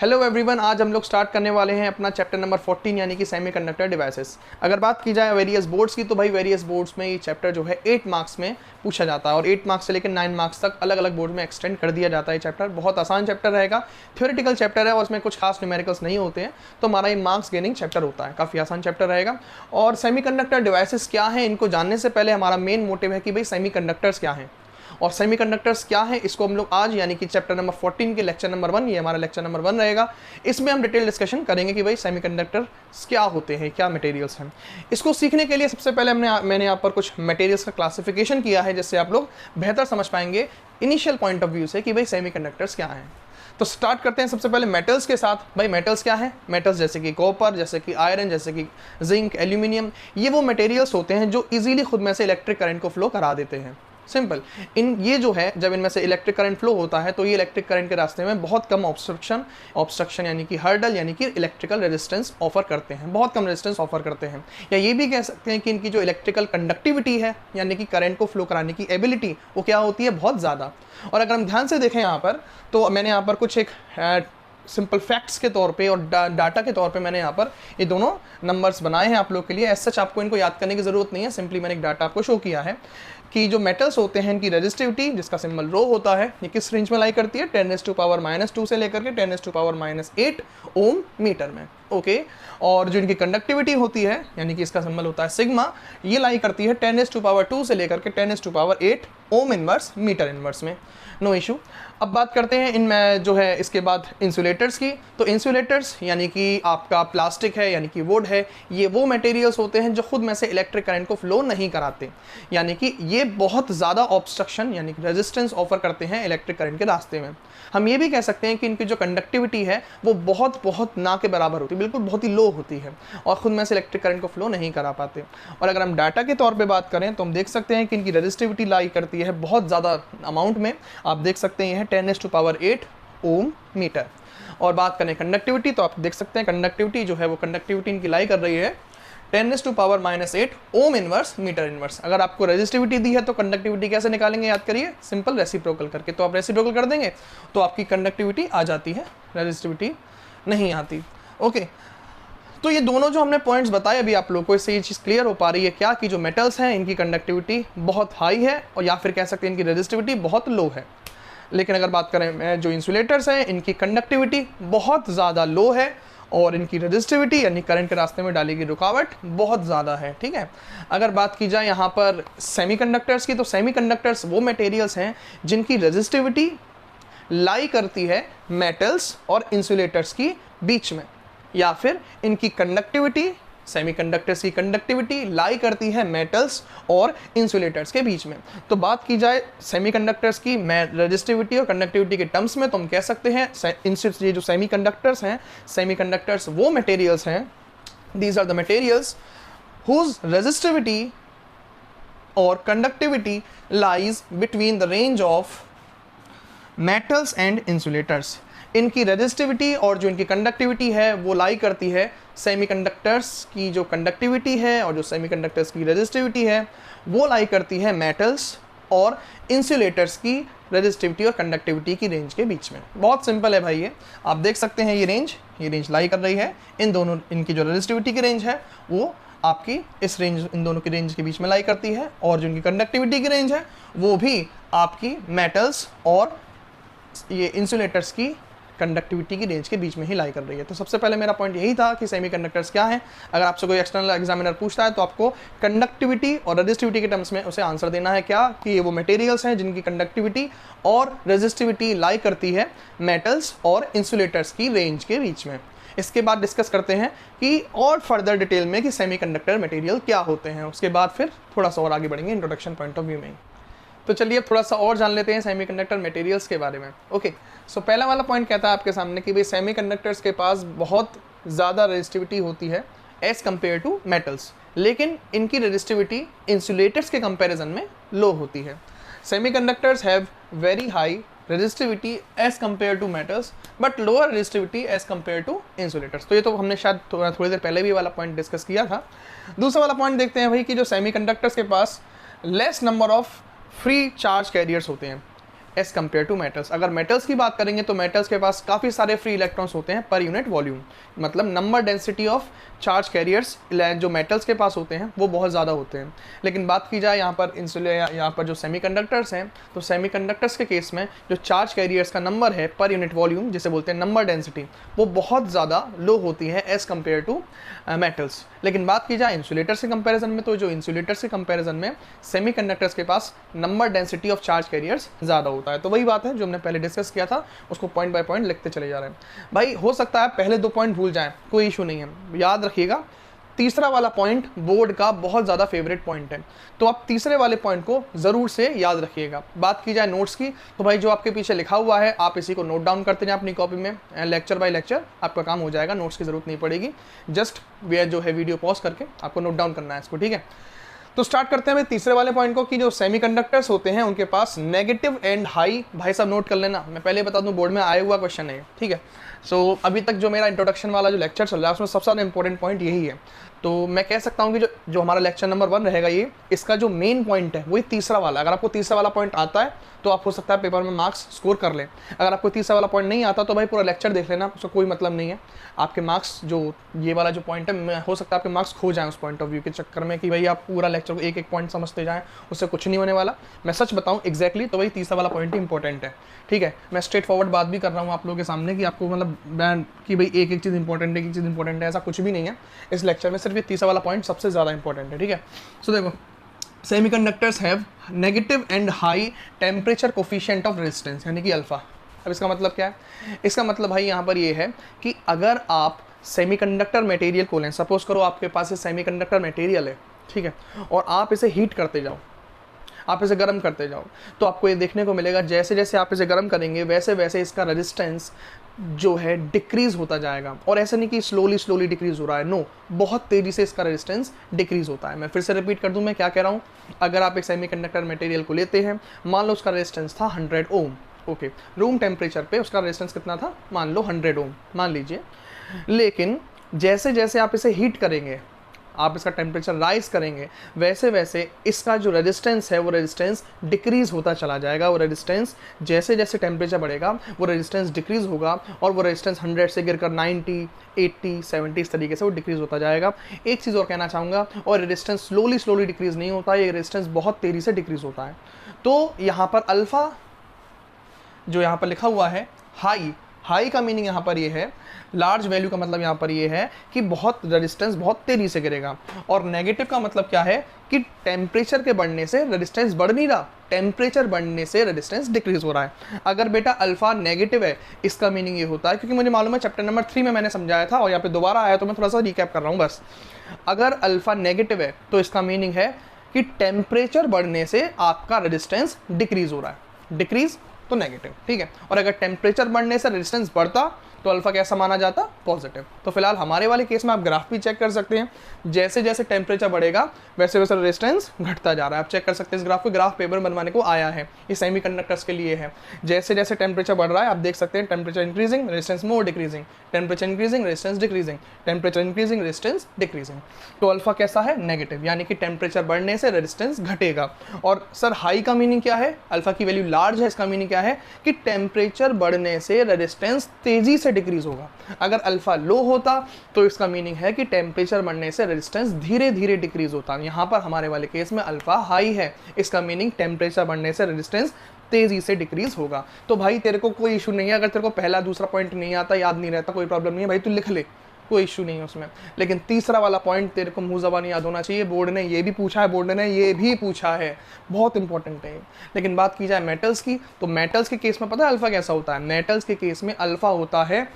Hello everyone, आज हम लोग स्टार्ट करने वाले हैं अपना चैप्टर नंबर 14 यानी कि सेमीकंडक्टर डिवाइसेस। अगर बात की जाए वेरियस बोर्ड्स की तो भाई वेरियस बोर्ड्स में ये चैप्टर जो है 8 मार्क्स में पूछा जाता है और 8 मार्क्स से लेकर 9 मार्क्स तक अलग अलग बोर्ड में एक्सटेंड कर दिया जाता है। चैप्टर बहुत आसान चैप्टर रहेगा, थ्योरेटिकल चैप्टर है और उसमें कुछ खास न्यूमेरिकल्स नहीं होते हैं, तो हमारा ये मार्क्स गेनिंग चैप्टर होता है, काफ़ी आसान चैप्टर रहेगा। और सेमीकंडक्टर डिवाइसेस क्या हैं, इनको जानने से पहले हमारा मेन मोटिव है कि भाई सेमीकंडक्टर्स क्या हैं और सेमीकंडक्टर्स क्या है, इसको हम लोग आज यानी कि चैप्टर नंबर 14 के लेक्चर नंबर 1, ये हमारा लेक्चर नंबर 1 रहेगा, इसमें हम डिटेल डिस्कशन करेंगे कि भाई सेमीकंडक्टर्स क्या होते हैं, क्या मटेरियल्स हैं। इसको सीखने के लिए सबसे पहले मैंने यहाँ पर कुछ मटेरियल्स का क्लासिफिकेशन किया है, जिससे आप लोग बेहतर समझ पाएंगे इनिशियल पॉइंट ऑफ व्यू से कि भाई सेमीकंडक्टर्स क्या हैं। तो स्टार्ट करते हैं सबसे पहले मेटल्स के साथ। भाई मेटल्स क्या है? मेटल्स जैसे कि कॉपर, जैसे कि आयरन, जैसे कि जिंक, एल्यूमिनियम, ये वो मटेरियल्स होते हैं जो इजीली खुद में से इलेक्ट्रिक करंट को फ्लो करा देते हैं। सिंपल, ये जो है जब इनमें से इलेक्ट्रिक करंट फ्लो होता है तो ये इलेक्ट्रिक करंट के रास्ते में बहुत कम ऑब्स्ट्रक्शन यानी कि हर्डल यानी कि इलेक्ट्रिकल रेजिस्टेंस ऑफर करते हैं, बहुत कम रेजिस्टेंस ऑफर करते हैं। या ये भी कह सकते हैं कि इनकी जो इलेक्ट्रिकल कंडक्टिविटी है यानी कि करंट को फ्लो कराने की एबिलिटी, वो क्या होती है? बहुत ज़्यादा। और अगर हम ध्यान से देखें यहाँ पर, तो मैंने यहाँ पर कुछ एक सिंपल फैक्ट्स के तौर पे और डाटा के तौर पे मैंने यहाँ पर ये दोनों नंबर्स बनाए हैं आप लोग के लिए। एज सच आपको इनको याद करने की ज़रूरत नहीं है, सिंपली मैंने एक डाटा आपको शो किया है कि जो मेटल्स होते हैं इनकी रेजिस्टिविटी, जिसका सिंबल रो होता है, ये किस रेंज में लाई करती है? 10⁻⁻² से लेकर के 10⁻⁸ ओम मीटर में। ओके, और जो इनकी कंडक्टिविटी होती है यानी कि इसका सिंबल होता है सिग्मा, ये लाई करती है 10⁻² से लेकर के 10⁻8 ओम इनवर्स मीटर इनवर्स में। No issue. अब बात करते हैं इनमें जो है इसके बाद इंसुलेटर्स की। तो इंसुलेटर्स यानी कि आपका प्लास्टिक है यानी कि वुड है, ये वो मटेरियल्स होते हैं जो खुद में से इलेक्ट्रिक करंट को फ्लो नहीं कराते, यानी कि ये बहुत ज़्यादा ऑब्स्ट्रक्शन यानी कि रेजिस्टेंस ऑफर करते हैं इलेक्ट्रिक करंट के रास्ते में। हम ये भी कह सकते हैं कि इनकी जो कंडक्टिविटी है वो बहुत बहुत ना के बराबर होती है, बिल्कुल बहुत ही लो होती है और खुद में से इलेक्ट्रिक करंट को फ्लो नहीं करा पाते। और अगर हम डाटा के तौर पे बात करें तो हम देख सकते हैं कि इनकी रेजिस्टिविटी लाई करती है बहुत ज़्यादा अमाउंट में, आप देख सकते हैं यह 10⁸ ओम मीटर। और बात करें कंडक्टिविटी तो आप देख सकते हैं कंडक्टिविटी जो है वो कंडक्टिविटी इनकी लाई कर रही है 10⁻⁻8 ओम इनवर्स मीटर इनवर्स। अगर आपको रेजिस्टिविटी दी है तो कंडक्टिविटी कैसे निकालेंगे? याद करिए, सिंपल रेसिप्रोकल करके। तो आप रेसिप्रोकल कर देंगे तो आपकी कंडक्टिविटी आ जाती है, रेजिस्टिविटी नहीं आती। ओके, तो ये दोनों जो हमने पॉइंट्स बताए अभी आप लोगों को, इससे ये चीज़ क्लियर हो पा रही है क्या कि जो मेटल्स हैं इनकी कंडक्टिविटी बहुत हाई है और या फिर कह सकते हैं इनकी रेजिस्टिविटी बहुत लो है। लेकिन अगर बात करें जो इंसुलेटर्स हैं, इनकी कंडक्टिविटी बहुत ज़्यादा लो है और इनकी रेजिस्टिविटी यानी करंट के रास्ते में डाली गई रुकावट बहुत ज़्यादा है। ठीक है, अगर बात की जाए यहाँ पर सेमीकंडक्टर्स की, तो सेमीकंडक्टर्स वो मटेरियल्स हैं जिनकी रेजिस्टिविटी लाई करती है मेटल्स और इंसुलेटर्स की बीच में, या फिर इनकी कंडक्टिविटी, सेमीकंडक्टर्स की कंडक्टिविटी लाई करती है मेटल्स और इंसुलेटर्स के बीच में। तो बात की जाए सेमीकंडक्टर्स की रेजिस्टिविटी और कंडक्टिविटी के टर्म्स में, तो हम कह सकते हैं ये जो सेमीकंडक्टर्स हैं, सेमीकंडक्टर्स वो मटेरियल्स हैं, these are the materials whose resistivity और conductivity lies between the range of metals and insulators. इनकी रेजिस्टिविटी और जो इनकी कंडक्टिविटी है वो लाई करती है सेमीकंडक्टर्स की जो कंडक्टिविटी है और जो सेमीकंडक्टर्स की रेजिस्टिविटी है वो लाई करती है मेटल्स और इंसुलेटर्स की रेजिस्टिविटी और कंडक्टिविटी की रेंज के बीच में। बहुत सिंपल है भाई, ये आप देख सकते हैं ये रेंज लाई कर रही है इन दोनों, इनकी जो रेजिस्टिविटी की रेंज है वो आपकी इस रेंज, इन दोनों की रेंज के बीच में लाई करती है, और जो इनकी कंडक्टिविटी की रेंज है वो भी आपकी मेटल्स और ये इंसुलेटर्स की कंडक्टिविटी की रेंज के बीच में ही लाई कर रही है। तो सबसे पहले मेरा पॉइंट यही था कि सेमीकंडक्टर्स क्या है। अगर आपसे कोई एक्सटर्नल एग्जामिनर पूछता है तो आपको कंडक्टिविटी और रेजिस्टिविटी के टर्म्स में उसे आंसर देना है क्या, कि ये वो मटेरियल्स हैं जिनकी कंडक्टिविटी और रेजिस्टिविटी लाई करती है मेटल्स और इंसुलेटर्स की रेंज के बीच में। इसके बाद डिस्कस करते हैं कि और फर्दर डिटेल में कि सेमीकंडक्टर मटेरियल क्या होते हैं, उसके बाद फिर थोड़ा सा और आगे बढ़ेंगे इंट्रोडक्शन पॉइंट ऑफ व्यू में। तो चलिए अब थोड़ा सा और जान लेते हैं सेमीकंडक्टर मटेरियल्स के बारे में। ओके, सो पहला वाला पॉइंट कहता है आपके सामने कि भाई सेमीकंडक्टर्स के पास बहुत ज़्यादा रेजिस्टिविटी होती है एज़ कम्पेयर टू मेटल्स, लेकिन इनकी रेजिस्टिविटी इंसुलेटर्स के कंपैरिजन में लो होती है। Semiconductors have very high resistivity as compare to metals but lower resistivity as compare to insulators. तो ये तो हमने शायद थोड़ी देर पहले भी वाला पॉइंट डिस्कस किया था। दूसरा वाला पॉइंट देखते हैं भाई कि जो सेमीकंडक्टर्स के पास less number of free charge carriers होते हैं। As compare to metals. अगर मेटल्स की बात करेंगे तो मेटल्स के पास काफ़ी सारे फ्री इलेक्ट्रॉन्स होते हैं पर यूनिट वॉल्यूम, मतलब number density of charge carriers जो मेटल्स के पास होते हैं वो बहुत ज़्यादा होते हैं। लेकिन बात की जाए यहाँ पर यहाँ पर जो सेमीकंडक्टर्स हैं, तो सेमीकंडक्टर्स के केस में जो चार्ज कैरियर्स का नंबर है पर यूनिट वॉल्यूम, जिसे बोलते हैं नंबर डेंसिटी, वो बहुत ज़्यादा लो होती है एज़ कम्पेयर टू मेटल्स। लेकिन बात की जाए इंसुलेटर्स के कंपैरिजन में, तो जो इंसुलेटर्स के कंपैरिजन में सेमीकंडक्टर्स के पास number density of charge carriers ज़्यादा होता है। तो वही बात है जो हमने पहले डिस्कस किया था, उसको पॉइंट बाय पॉइंट लिखते चले जा रहे हैं। भाई हो सकता है पहले 2 पॉइंट भूल जाएं, कोई इशू नहीं है, याद रखिएगा। तीसरा वाला पॉइंट बोर्ड का बहुत ज़्यादा फेवरेट पॉइंट है, तो आप तीसरे वाले पॉइंट को ज़रूर से याद रखिएगा। बात की जाए नोट्स की, तो भाई जो आपके पीछे लिखा हुआ है आप इसी को नोट डाउन करते जाएं अपनी कॉपी में, लेक्चर बाय लेक्चर आपका काम हो जाएगा, नोट्स की ज़रूरत नहीं पड़ेगी। जस्ट वे जो है वीडियो पॉज करके आपको नोट डाउन करना है इसको, ठीक है। तो स्टार्ट करते हैं भाई तीसरे वाले पॉइंट को, कि जो सेमीकंडक्टर्स होते हैं उनके पास नेगेटिव एंड हाई, भाई सब नोट कर लेना, मैं पहले बता दूं बोर्ड में आया हुआ क्वेश्चन है, ठीक है। सो अभी तक जो मेरा इंट्रोडक्शन वाला जो लेक्चर चल रहा है उसमें सबसे ज़्यादा इंपॉर्टेंट पॉइंट यही है। तो मैं कह सकता हूँ कि जो हमारा लेक्चर नंबर 1 रहेगा ये, इसका जो मेन पॉइंट है वही तीसरा वाला। अगर आपको तीसरा वाला पॉइंट आता है तो आप हो सकता है पेपर में मार्क्स स्कोर कर लें। अगर आपको तीसरा वाला पॉइंट नहीं आता तो भाई पूरा लेक्चर देख लेना, उसका कोई मतलब नहीं है। आपके मार्क्स जो ये वाला जो पॉइंट है, हो सकता है आपके मार्क्स खो जाएं उस पॉइंट ऑफ व्यू के चक्कर में कि भाई आप पूरा लेक्चर को एक एक पॉइंट समझते जाएं, उससे कुछ नहीं होने वाला। मैं सच बताऊं एग्जैक्टली, तो भाई तीसरा वाला पॉइंट ही इंपॉर्टेंट है, ठीक है। मैं स्ट्रेट फॉरवर्ड बात भी कर रहा हूँ आप लोगों के सामने कि आपको मतलब कि भाई एक एक चीज़ इंपॉर्टेंट है, एक चीज़ इंपॉर्टेंट है, ऐसा कुछ भी नहीं है इस लेक्चर में। सिर्फ ये तीसरा वाला पॉइंट सबसे ज़्यादा इंपॉर्टेंट है, ठीक है। सो देखो, semiconductors have negative and high temperature coefficient of resistance, यानी कि अल्फा। अब इसका मतलब क्या है? इसका मतलब भाई यहाँ पर ये है कि अगर आप सेमीकंडक्टर मटेरियल को लें, सपोज करो आपके पास ये सेमीकंडक्टर मटेरियल है, ठीक है, और आप इसे हीट करते जाओ, आप इसे गर्म करते जाओ, तो आपको ये देखने को मिलेगा जैसे जैसे आप इसे गर्म करेंगे वैसे वैसे इसका रेजिस्टेंस जो है डिक्रीज होता जाएगा। और ऐसा नहीं कि स्लोली स्लोली डिक्रीज हो रहा है, नो, बहुत तेज़ी से इसका रेजिस्टेंस डिक्रीज होता है। मैं फिर से रिपीट कर दूं, मैं क्या कह रहा हूँ। अगर आप एक सेमीकंडक्टर मटेरियल को लेते हैं, मान लो उसका रेजिस्टेंस था 100 ओम, ओके, रूम टेम्परेचर पे उसका रेजिस्टेंस कितना था, मान लो 100 ओम मान लीजिए। लेकिन जैसे जैसे आप इसे हीट करेंगे, आप इसका टेम्परेचर राइज करेंगे, वैसे वैसे इसका जो रेजिस्टेंस है वो रेजिस्टेंस डिक्रीज़ होता चला जाएगा। वो रेजिस्टेंस जैसे जैसे टेम्परेचर बढ़ेगा वो रेजिस्टेंस डिक्रीज़ होगा, और वो रेजिस्टेंस 100 से गिरकर 90, 80, 70 इस तरीके से वो डिक्रीज़ होता जाएगा। एक चीज़ और कहना चाहूँगा, और रेजिस्टेंस स्लोली स्लोली डिक्रीज़ नहीं होता है, ये रेजिस्टेंस बहुत तेज़ी से डिक्रीज़ होता है। तो यहाँ पर अल्फ़ा जो यहाँ पर लिखा हुआ है हाई, हाई का मीनिंग यहाँ पर ये है, लार्ज वैल्यू का मतलब यहाँ पर ये है कि बहुत रेजिस्टेंस बहुत तेज़ी से गिरेगा। और नेगेटिव का मतलब क्या है कि टेम्परेचर के बढ़ने से रेजिस्टेंस बढ़ नहीं रहा, टेम्परेचर बढ़ने से रेजिस्टेंस डिक्रीज हो रहा है। अगर बेटा अल्फा नेगेटिव है, इसका मीनिंग ये होता है, क्योंकि मुझे मालूम है चैप्टर नंबर 3 में मैंने समझाया था और यहाँ पे दोबारा आया तो मैं थोड़ा सा रिकैप कर रहा हूँ बस। अगर अल्फा नेगेटिव है तो इसका मीनिंग है कि टेम्परेचर बढ़ने से आपका रेजिस्टेंस डिक्रीज हो रहा है, डिक्रीज तो नेगेटिव, ठीक है। और अगर टेम्परेचर बढ़ने से रेजिस्टेंस बढ़ता तो अल्फा कैसा माना जाता, पॉजिटिव। तो फिलहाल हमारे वाले केस में आप ग्राफ भी चेक कर सकते हैं, जैसे जैसे टेम्परेचर बढ़ेगा वैसे वैसे रेजिस्टेंस घटता जा रहा है। आप चेक कर सकते हैं इस ग्राफ को, ग्राफ पेपर बनवाने को आया है, ये सेमीकंडक्टर्स के लिए है। जैसे जैसे टेम्परेचर बढ़ रहा है आप देख सकते हैं temperature increasing, resistance more decreasing, temperature increasing, resistance decreasing, temperature increasing, resistance decreasing. तो अल्फा कैसा है, नेगेटिव, यानी कि टेम्परेचर बढ़ने से रेजिस्टेंस घटेगा। और सर हाई का मीनिंग क्या है, अल्फा की वैल्यू लार्ज है, इसका मीनिंग क्या है कि टेम्परेचर बढ़ने से रेजिस्टेंस तेजी से डिक्रीज होगा। अगर अल्फा लो होता तो इसका मीनिंग है कि टेम्परेचर बढ़ने से रेजिस्टेंस धीरे धीरे डिक्रीज होता। यहाँ पर हमारे वाले केस में अल्फा हाई है, इसका मीनिंग टेम्परेचर बढ़ने से रेजिस्टेंस तेजी से डिक्रीज होगा। तो भाई तेरे को कोई इशू नहीं है, अगर तेरे को पहला दूसरा पॉइंट नहीं आता, याद नहीं रहता, कोई प्रॉब्लम नहीं है भाई, तू लिख ले, कोई इशू नहीं है उसमें। लेकिन तीसरा वाला पॉइंट तेरे को मुंह ज़बानी याद होना चाहिए, बोर्ड ने ये भी पूछा है, बोर्ड ने ये भी पूछा है, बहुत इंपॉर्टेंट है। लेकिन बात की जाए मेटल्स की, तो मेटल्स के केस में पता है अल्फा कैसा होता है, मेटल्स के केस में अल्फा होता है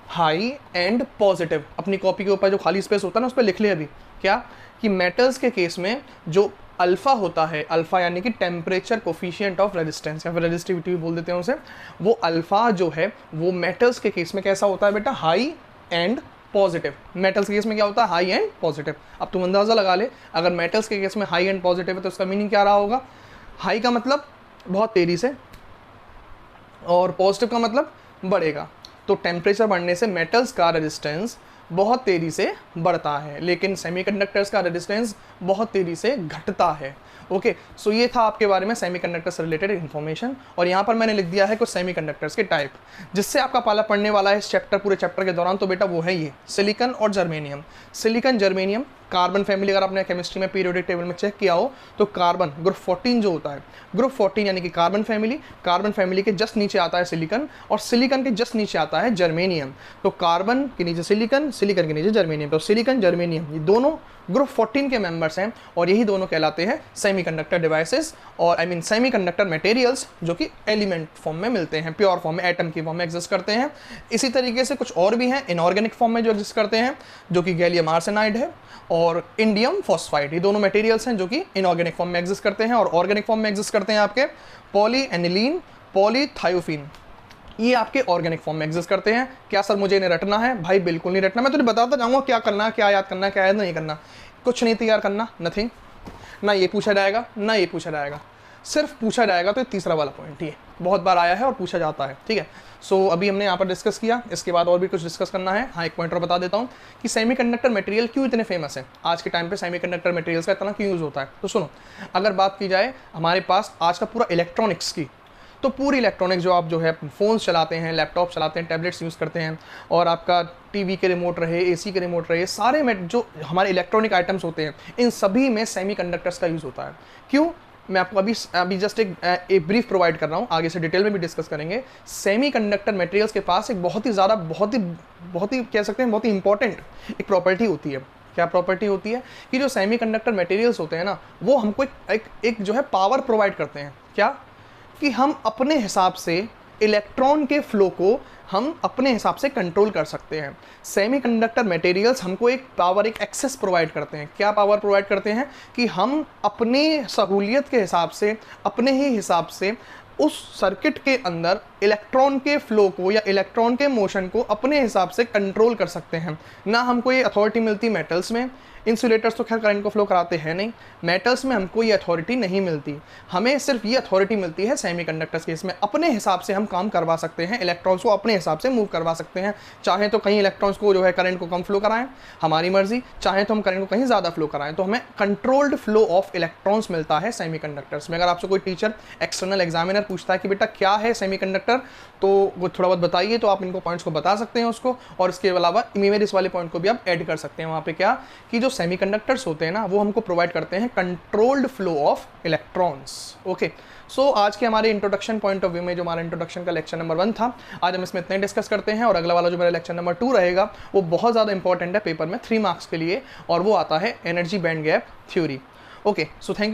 हाई एंड पॉजिटिव। अपनी कॉपी के ऊपर जो खाली स्पेस होता है ना उस पर लिख ले अभी क्या, कि मेटल्स के केस में जो अल्फा होता है, अल्फा यानी कि टेम्परेचर कोफिशिएंट ऑफ रेजिस्टेंस या फिर रेजिस्टिविटी भी बोल देते हैं उसे, वो अल्फा जो है वो मेटल्स के केस में कैसा होता है बेटा, हाई एंड पॉजिटिव। मेटल्स के केस में क्या होता है, हाई एंड पॉजिटिव। अब तुम अंदाजा लगा ले, अगर मेटल्स के केस में हाई एंड पॉजिटिव है तो उसका मीनिंग क्या रहा होगा, हाई का मतलब बहुत तेजी से और पॉजिटिव का मतलब बढ़ेगा। तो टेम्परेचर बढ़ने से मेटल्स का रेजिस्टेंस बहुत तेज़ी से बढ़ता है, लेकिन सेमीकंडक्टर्स का रेजिस्टेंस बहुत तेज़ी से घटता है। ओके, सो ये था आपके बारे में सेमीकंडक्टर से रिलेटेड इन्फॉर्मेशन। और यहाँ पर मैंने लिख दिया है कुछ सेमीकंडक्टर्स के टाइप, जिससे आपका पाला पढ़ने वाला है इस चैप्टर, पूरे चैप्टर के दौरान। तो बेटा वो है ये सिलिकॉन और germanium. Silicon, germanium, carbon family अगर आपने केमिस्ट्री में पीरियोडिक टेबल में चेक किया हो तो कार्बन ग्रुप 14 जो होता है, ग्रुप 14 यानी कि कार्बन फैमिली के जस्ट नीचे आता है सिलिकॉन, और सिलिकॉन के जस्ट नीचे आता है जर्मेनियम। तो कार्बन के नीचे सिलिकॉन, सिलिकॉन के नीचे जर्मेनियम। तो सिलिकॉन, जर्मेनियम ये दोनों ग्रुप 14 के मेंबर्स हैं, और यही दोनों कहलाते हैं सेमीकंडक्टर डिवाइसेस, और आई मीन सेमीकंडक्टर मटेरियल्स, जो कि एलिमेंट फॉर्म में मिलते हैं, प्योर फॉर्म में, एटम की फॉर्म में एग्जिस्ट करते हैं। इसी तरीके से कुछ और भी हैं इनऑर्गेनिक फॉर्म में जो एग्जिस्ट करते हैं, जो कि गैलियम आर्सेनाइड है और इंडियम फॉस्फाइड। ये दोनों मटेरियल्स हैं जो कि इनऑर्गेनिक फॉर्म में एग्जिस्ट करते हैं, और ऑर्गेनिक फॉर्म में एग्जिस्ट करते हैं आपके पॉली एनिलीन, पॉलीथायोफिन, ये आपके ऑर्गेनिक फॉर्म में एग्जिस्ट करते हैं। क्या सर मुझे इन्हें रटना है? भाई बिल्कुल नहीं रटना, मैं तुझे बताता जाऊंगा क्या करना है, क्या याद करना है, क्या याद नहीं करना। कुछ नहीं तैयार करना, नथिंग। ना ये पूछा जाएगा ना ये पूछा जाएगा, सिर्फ पूछा जाएगा तो तीसरा वाला पॉइंट ही है, बहुत बार आया है और पूछा जाता है, ठीक है। सो अभी हमने यहाँ पर डिस्कस किया, इसके बाद और भी कुछ डिस्कस करना है। हाँ, एक पॉइंट और बता देता हूँ कि सेमीकंडक्टर मटेरियल क्यों इतने फेमस है आज के टाइम पे, सेमीकंडक्टर मटेरियल्स का इतना क्यों यूज़ होता है। तो सुनो, अगर बात की जाए हमारे पास आज का पूरा इलेक्ट्रॉनिक्स की, तो पूरी इलेक्ट्रॉनिक्स जो आप जो है फ़ोन्स चलाते हैं, लैपटॉप चलाते हैं, टैबलेट्स यूज़ करते हैं, और आपका टीवी के रिमोट रहे, एसी के रिमोट रहे, सारे में जो हमारे इलेक्ट्रॉनिक आइटम्स होते हैं, इन सभी में सेमीकंडक्टर्स का यूज़ होता है। क्यों? मैं आपको अभी जस्ट एक ब्रीफ प्रोवाइड कर रहा हूँ, आगे से डिटेल में भी डिस्कस करेंगे। सेमीकंडक्टर मटेरियल्स के पास एक बहुत ही ज़्यादा, बहुत ही कह सकते हैं बहुत ही इंपॉर्टेंट एक प्रॉपर्टी होती है। क्या प्रॉपर्टी होती है? कि जो सेमीकंडक्टर मटेरियल्स होते हैं ना, वो हमको एक जो है पावर प्रोवाइड करते हैं। क्या? कि हम अपने हिसाब से इलेक्ट्रॉन के फ्लो को हम अपने हिसाब से कंट्रोल कर सकते हैं। सेमीकंडक्टर मटेरियल्स हमको एक पावर, एक एक्सेस प्रोवाइड करते हैं। क्या पावर प्रोवाइड करते हैं? कि हम अपनी सहूलियत के हिसाब से, अपने ही हिसाब से उस सर्किट के अंदर इलेक्ट्रॉन के फ्लो को या इलेक्ट्रॉन के मोशन को अपने हिसाब से कंट्रोल कर सकते हैं। ना हमको ये अथॉरिटी मिलती मेटल्स में, इंसुलेटर्स तो खैर करंट को फ्लो कराते हैं नहीं, मेटल्स में हमको ये अथॉरिटी नहीं मिलती। हमें सिर्फ ये अथॉरिटी मिलती है सेमीकंडक्टर्स के, इसमें अपने हिसाब से हम काम करवा सकते हैं, इलेक्ट्रॉन्स को अपने हिसाब से मूव करवा सकते हैं। चाहे तो कहीं इलेक्ट्रॉन्स को जो है करंट को कम फ्लो कराएं, हमारी मर्जी, चाहे तो हम करंट को कहीं ज़्यादा फ्लो कराएं, तो हमें कंट्रोल्ड फ्लो ऑफ इलेक्ट्रॉन्स मिलता है सेमीकंडक्टर्स में। अगर आपसे कोई टीचर, एक्सटर्नल एग्जामिनर पूछता है कि बेटा क्या है सेमीकंडक्टर, तो वो थोड़ा बहुत बताइए, तो आप इनको पॉइंट्स को बता सकते हैं उसको, और इसके अलावा इस वाले पॉइंट को भी आप ऐड कर सकते हैं वहाँ पे। क्या कि जो सेमीकंडक्टर्स होते हैं ना, वो हमको प्रोवाइड करते हैं controlled flow of electrons. Okay, so आज के हमारे इंट्रोडक्शन पॉइंट ऑफ व्यू में जो हमारा इंट्रोडक्शन का लेक्चर नंबर 1 था, आज हम इसमें इतने डिस्कस करते हैं। और अगला वाला जो मेरा लेक्चर नंबर 2 रहेगा, वो बहुत ज़्यादा इंपॉर्टेंट है पेपर में 3 मार्क्स के लिए, और वो आता है energy band gap theory. Okay, so thank